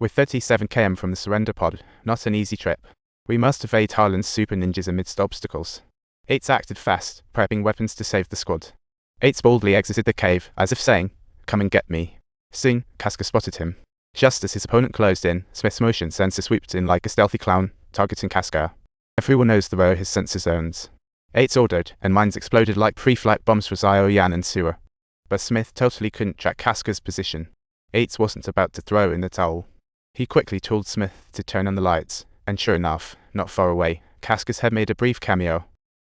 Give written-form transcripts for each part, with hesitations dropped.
We're 37 km from the surrender pod, not an easy trip. We must evade Harlan's super ninjas amidst obstacles. Ates acted fast, prepping weapons to save the squad. Ates boldly exited the cave, as if saying, "Come and get me." Soon, Casca spotted him. Just as his opponent closed in, Smith's motion sensor swooped in like a stealthy clown, targeting Casca. Everyone knows the row his sensor zones. Ates ordered, and mines exploded like pre-flight bombs for Zio, Yan and Sewer. But Smith totally couldn't track Casca's position. Ates wasn't about to throw in the towel. He quickly told Smith to turn on the lights, and sure enough, not far away, Casca's head made a brief cameo.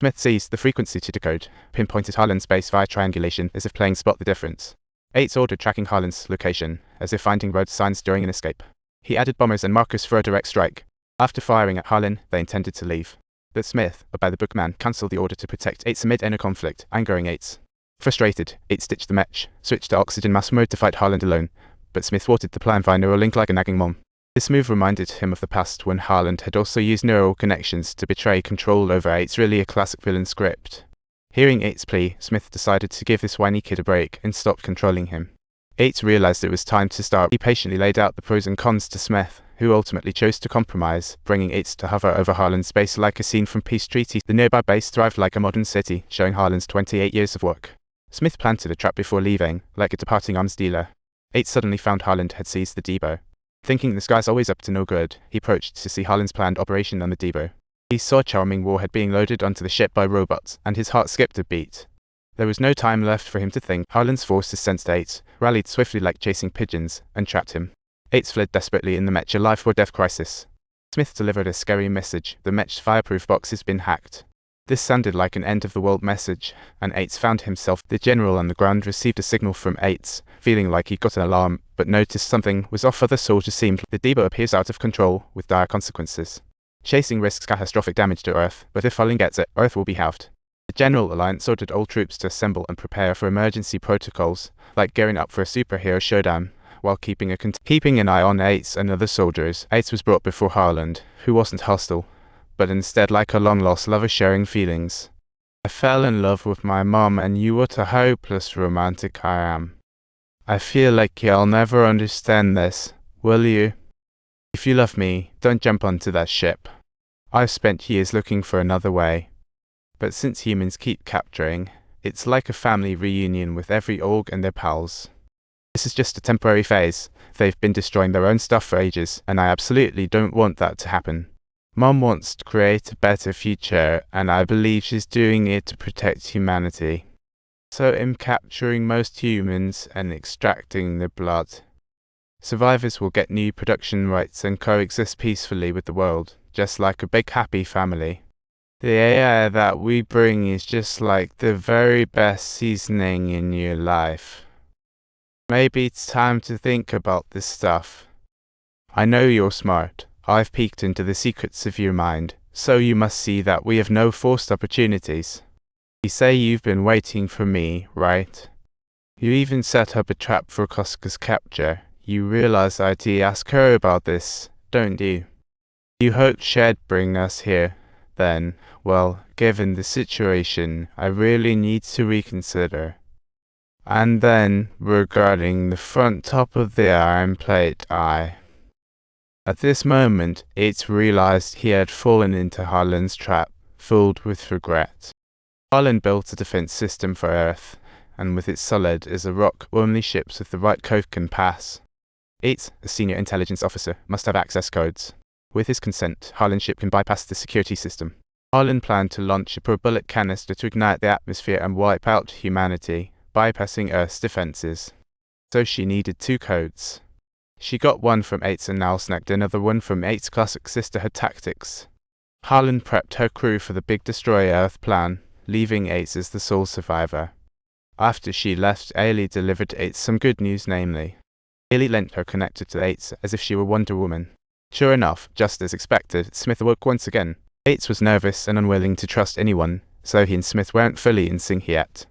Smith seized the frequency to decode, pinpointed Harlan's base via triangulation as if playing Spot the Difference. Ates ordered tracking Harlan's location, as if finding road signs during an escape. He added bombers and markers for a direct strike. After firing at Harlan, they intended to leave. But Smith, a by-the-book man, cancelled the order to protect Ates amid inner conflict, angering Ates. Frustrated, Ates ditched the mech, switched to oxygen mask mode to fight Harlan alone, but Smith thwarted the plan via Neuralink like a nagging mom. This move reminded him of the past when Harlan had also used neural connections to betray control over Ates, really a classic villain script. Hearing Ates' plea, Smith decided to give this whiny kid a break and stopped controlling him. Ates realized it was time to start. He patiently laid out the pros and cons to Smith, who ultimately chose to compromise, bringing Ates to hover over Harlan's base like a scene from Peace Treaty. The nearby base thrived like a modern city, showing Harlan's 28 years of work. Smith planted a trap before leaving, like a departing arms dealer. Ates suddenly found Harlan had seized the depot. Thinking this guy's always up to no good, he approached to see Harlan's planned operation on the depot. He saw a charming warhead being loaded onto the ship by robots, and his heart skipped a beat. There was no time left for him to think. Harlan's forces sensed Ates, rallied swiftly like chasing pigeons, and trapped him. Ates fled desperately in the mech, a life-or-death crisis. Smith delivered a scary message: the mech's fireproof box has been hacked. This sounded like an end-of-the-world message, and Ates found himself. The general on the ground received a signal from Ates, feeling like he got an alarm, but noticed something was off. Other soldiers seemed. The depot appears out of control, with dire consequences. Chasing risks catastrophic damage to Earth, but if Harlan gets it, Earth will be halved. The General Alliance ordered all troops to assemble and prepare for emergency protocols, like gearing up for a superhero showdown, while keeping an eye on Ates and other soldiers. Ates was brought before Harlan, who wasn't hostile, but instead like a long-lost lover sharing feelings. "I fell in love with my mom, and you what a hopeless romantic I am. I feel like you'll never understand this, will you? If you love me, don't jump onto that ship. I've spent years looking for another way. But since humans keep capturing, it's like a family reunion with every org and their pals. This is just a temporary phase. They've been destroying their own stuff for ages, and I absolutely don't want that to happen. Mom wants to create a better future, and I believe she's doing it to protect humanity. So I'm capturing most humans and extracting their blood. Survivors will get new production rights and coexist peacefully with the world, just like a big happy family. The AI that we bring is just like the very best seasoning in your life. Maybe it's time to think about this stuff. I know you're smart. I've peeked into the secrets of your mind, so you must see that we have no forced opportunities. You say you've been waiting for me, right? You even set up a trap for Casca's capture. You realize I'd ask her about this, don't you? You hoped she'd bring us here. Then, well, given the situation, I really need to reconsider. And then, regarding the front top of the iron plate, At this moment, Ates realized he had fallen into Harlan's trap, filled with regret. Harlan built a defense system for Earth, and with its solid as a rock, only ships with the right code can pass. Ates, a senior intelligence officer, must have access codes. With his consent, Harlan's ship can bypass the security system. Harlan planned to launch a pro-bullet canister to ignite the atmosphere and wipe out humanity, bypassing Earth's defenses. So she needed 2 codes. She got one from Ates and now snagged another one from Ates' classic sisterhood tactics. Harlan prepped her crew for the big destroy Earth plan, leaving Ates as the sole survivor. After she left, Ailey delivered Ates some good news, namely, Ailey lent her connector to Ates as if she were Wonder Woman. Sure enough, just as expected, Smith awoke once again. Ates was nervous and unwilling to trust anyone, so he and Smith weren't fully in sync yet.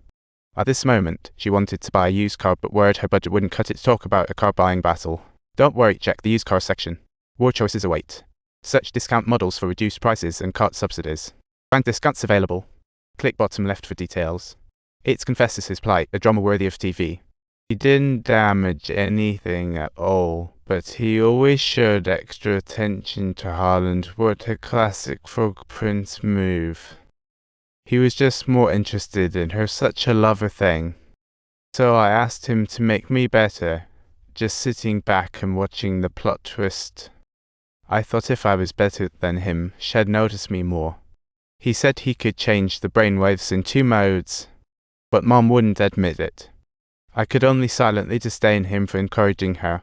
At this moment, she wanted to buy a used car but worried her budget wouldn't cut it to talk about a car buying battle. Don't worry, check the used car section. More choices await. Search discount models for reduced prices and cart subsidies. Find discounts available. Click bottom left for details. Ates confesses his plight, a drama worthy of TV. He didn't damage anything at all, but he always showed extra attention to Harlan. What a classic Frog Prince move. He was just more interested in her, such a lover thing. So I asked him to make me better, just sitting back and watching the plot twist. I thought if I was better than him, she'd notice me more. He said he could change the brainwaves in 2 modes, but Mom wouldn't admit it. I could only silently disdain him for encouraging her.